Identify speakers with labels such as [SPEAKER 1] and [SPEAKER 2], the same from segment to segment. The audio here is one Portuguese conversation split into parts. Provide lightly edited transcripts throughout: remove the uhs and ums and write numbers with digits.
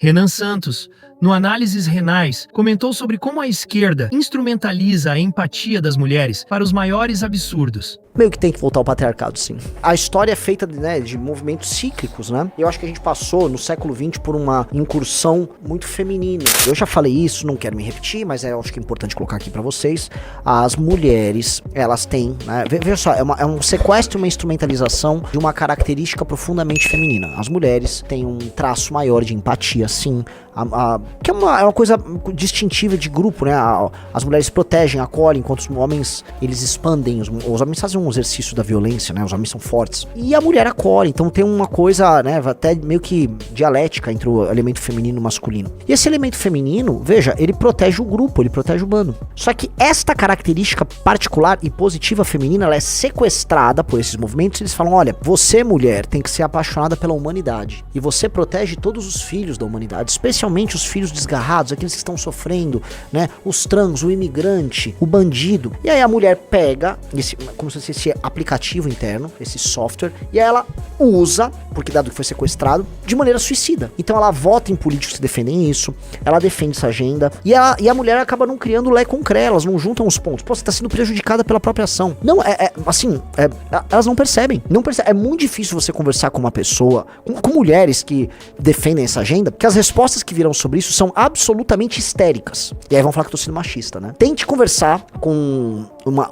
[SPEAKER 1] Renan Santos, no Análises Renais, comentou sobre como a esquerda instrumentaliza a empatia das mulheres para os maiores absurdos.
[SPEAKER 2] Meio que tem que voltar ao patriarcado, sim. A história é feita de movimentos cíclicos, né? Eu acho que a gente passou no século XX por uma incursão muito feminina. Eu já falei isso, não quero me repetir, mas eu acho que é importante colocar aqui pra vocês. As mulheres, elas têm, né? Veja só, é um sequestro e uma instrumentalização de uma característica profundamente feminina. As mulheres têm um traço maior de empatia, sim. Que é uma coisa distintiva de grupo, né? As mulheres protegem, acolhem, enquanto os homens, eles expandem. Os homens fazem um exercício da violência, né? Os homens são fortes. E a mulher acolhe, então tem uma coisa, né? Até meio que dialética entre o elemento feminino e o masculino. E esse elemento feminino, veja, ele protege o grupo, ele protege o bando. Só que esta característica particular e positiva feminina, ela é sequestrada por esses movimentos e eles falam, olha, você, mulher, tem que ser apaixonada pela humanidade. E você protege todos os filhos da humanidade, especialmente os filhos desgarrados, aqueles que estão sofrendo, né? Os trans, o imigrante, o bandido. E aí a mulher pega, como se fosse esse aplicativo interno, esse software, e aí ela usa, porque dado que foi sequestrado, de maneira suicida. Então ela vota em políticos que defendem isso, ela defende essa agenda, e a mulher acaba não criando lé com cré, elas não juntam os pontos. Pô, você tá sendo prejudicada pela própria ação. Não, elas não percebem. É muito difícil você conversar com uma pessoa, com mulheres que defendem essa agenda, porque as respostas que viram sobre isso são absolutamente histéricas. E aí vão falar que eu tô sendo machista, né? Tente conversar com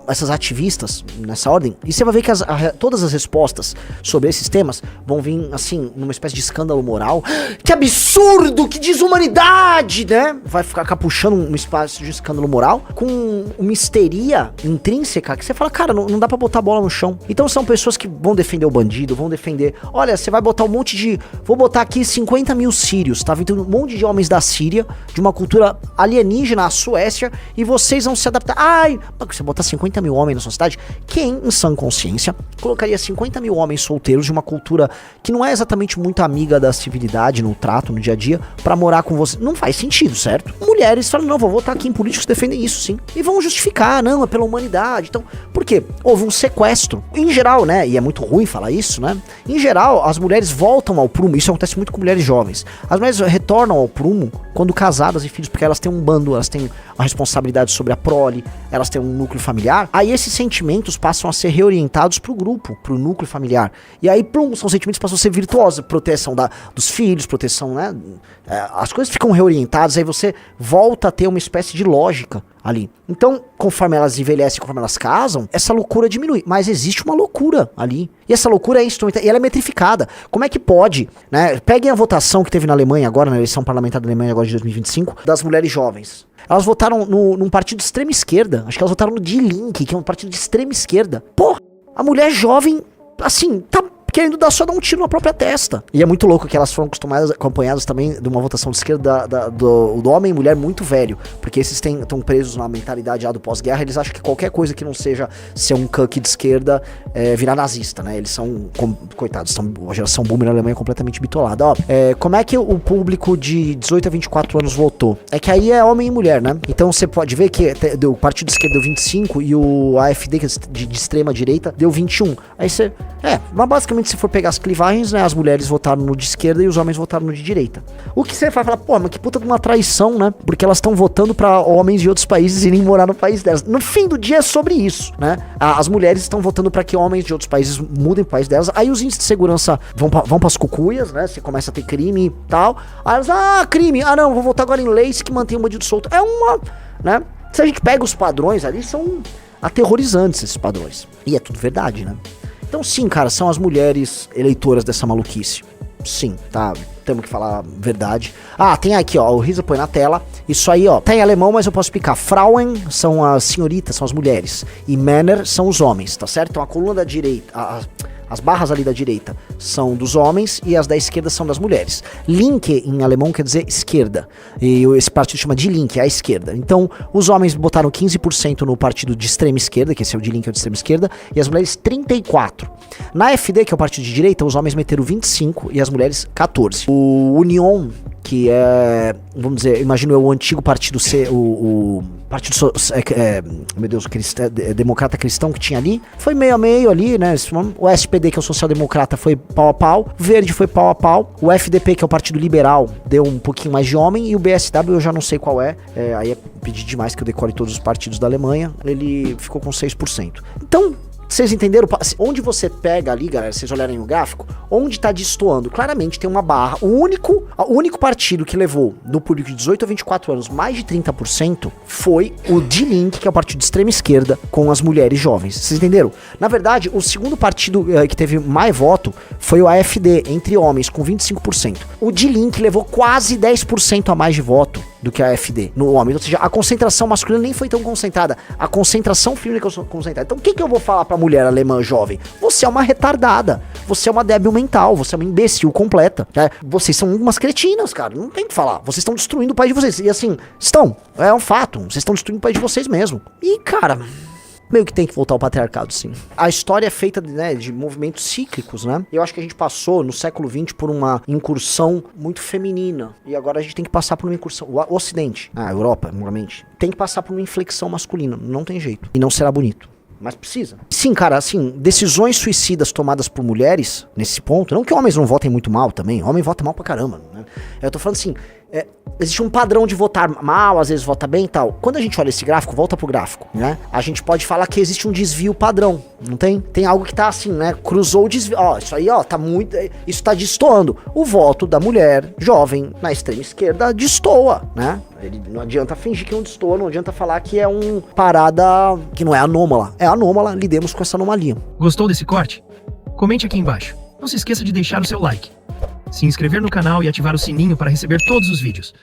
[SPEAKER 2] essas ativistas nessa ordem, e você vai ver que todas as respostas sobre esses temas vão vir, assim, numa espécie de escândalo moral. Que absurdo! Que desumanidade, né? Vai ficar puxando um espaço de escândalo moral com uma histeria intrínseca que você fala, cara, não dá pra botar a bola no chão. Então são pessoas que vão defender o bandido, vão defender, olha, você vai botar um monte de, vou botar aqui 50 mil sírios, tá vindo um monte de homens da Síria, de uma cultura alienígena, a Suécia, e vocês vão se adaptar. Ai, você botar 50 mil homens na sua cidade, quem, em sã consciência, colocaria 50 mil homens solteiros de uma cultura que não é exatamente muito amiga da civilidade, no trato, no dia a dia, pra morar com você? Não faz sentido, certo? Mulheres falam, não, vou votar aqui em políticos que defendem isso, sim. E vão justificar, não, é pela humanidade. Então, por quê? Houve um sequestro. Em geral, né, e é muito ruim falar isso, né? Em geral, as mulheres voltam ao prumo, isso acontece muito com mulheres jovens. As mulheres retornam ao prumo quando casadas e filhos, porque elas têm um bando, elas têm uma responsabilidade sobre a prole, elas têm um núcleo familiar. Aí esses sentimentos passam a ser reorientados pro grupo, pro núcleo familiar. E aí, são sentimentos que passam a ser virtuosos, proteção dos filhos, proteção, né? As coisas ficam reorientadas, aí você volta a ter uma espécie de lógica ali. Então, conforme elas envelhecem, conforme elas casam, essa loucura diminui. Mas existe uma loucura ali. E essa loucura é instrumental, e ela é metrificada. Como é que pode, né? Peguem a votação que teve na Alemanha agora, na eleição parlamentar da Alemanha agora de 2025, das mulheres jovens. Elas votaram num partido de extrema esquerda. Acho que elas votaram no Die Linke, que é um partido de extrema esquerda. Pô, a mulher jovem, assim, tá querendo só dar um tiro na própria testa. E é muito louco que elas foram acompanhadas também de uma votação de esquerda do homem e mulher muito velho. Porque esses estão presos na mentalidade já do pós-guerra. Eles acham que qualquer coisa que não seja ser um cuck de esquerda virar nazista, né? Eles são, coitados, a geração boomer na Alemanha é completamente bitolada. Ó, como é que o público de 18 a 24 anos votou? É que aí é homem e mulher, né? Então você pode ver que o partido de esquerda deu 25 e o AfD, que é de extrema direita, deu 21. Aí você... mas basicamente, se for pegar as clivagens, né, as mulheres votaram no de esquerda e os homens votaram no de direita. O que você vai falar, pô, mas que puta de uma traição, né? Porque elas estão votando pra homens de outros países irem morar no país delas. No fim do dia é sobre isso, né? As mulheres estão votando pra que homens de outros países mudem pro país delas. Aí os índices de segurança vão pras cucuias, né? Você começa a ter crime e tal. Aí elas, crime. Não, vou votar agora em leis que mantém o bandido solto. É uma, né? Se a gente pega os padrões ali, são aterrorizantes esses padrões. E é tudo verdade, né? Então sim, cara, são as mulheres eleitoras dessa maluquice. Sim, tá? Temos que falar a verdade. Tem aqui, ó, o Risa põe na tela. Isso aí, ó, tá em alemão, mas eu posso explicar. Frauen são as senhoritas, são as mulheres. E Männer são os homens, tá certo? Então a coluna da direita... As barras ali da direita são dos homens e as da esquerda são das mulheres. Linke em alemão quer dizer esquerda. E esse partido chama de Linke, a esquerda. Então, os homens botaram 15% no partido de extrema esquerda, que esse é o de Linke, é o de extrema esquerda, e as mulheres 34%. Na FD, que é o partido de direita, os homens meteram 25% e as mulheres 14%. O Union, que é, vamos dizer, imagino eu, o antigo partido o partido, meu Deus, democrata cristão que tinha ali, foi meio a meio ali, né? O SPD SPD, que é o social-democrata, foi pau a pau. Verde foi pau a pau. O FDP, que é o Partido Liberal, deu um pouquinho mais de homem. E o BSW, eu já não sei qual é. Aí é pedir demais que eu decore todos os partidos da Alemanha. Ele ficou com 6%. Então, vocês entenderam? Onde você pega ali, galera, vocês olharem o gráfico, onde tá destoando, claramente tem uma barra. O único partido que levou do público de 18 a 24 anos mais de 30% foi o Die Linke, que é o partido de extrema esquerda, com as mulheres jovens. Vocês entenderam? Na verdade, o segundo partido que teve mais voto foi o AfD, entre homens, com 25%. O Die Linke levou quase 10% a mais de voto do que a AfD no homem. Ou seja, a concentração masculina nem foi tão concentrada. A concentração feminina é concentrada. Então o que eu vou falar pra mulher alemã jovem? Você é uma retardada. Você é uma débil mental. Você é uma imbecil completa. Né? Vocês são umas cretinas, cara. Não tem o que falar. Vocês estão destruindo o país de vocês. E assim, estão. É um fato. Vocês estão destruindo o país de vocês mesmo. E, cara, meio que tem que voltar ao patriarcado, sim. A história é feita de movimentos cíclicos, né? Eu acho que a gente passou no século XX por uma incursão muito feminina. E agora a gente tem que passar por uma incursão. O Ocidente, a Europa, normalmente, tem que passar por uma inflexão masculina. Não tem jeito. E não será bonito. Mas precisa. Sim, cara, assim, decisões suicidas tomadas por mulheres, nesse ponto, não que homens não votem muito mal também, homem vota mal pra caramba, né? Eu tô falando assim, existe um padrão de votar mal, às vezes vota bem e tal. Quando a gente olha esse gráfico, volta pro gráfico, né? A gente pode falar que existe um desvio padrão, não tem? Tem algo que tá assim, né? Cruzou o desvio, ó, isso aí, ó, tá muito, isso tá destoando. O voto da mulher jovem na extrema esquerda destoa, né? Ele não adianta fingir que não destoa, não adianta falar que é um parada que não é anômala. É anômala, lidemos com essa anomalia.
[SPEAKER 1] Gostou desse corte? Comente aqui embaixo. Não se esqueça de deixar o seu like, se inscrever no canal e ativar o sininho para receber todos os vídeos.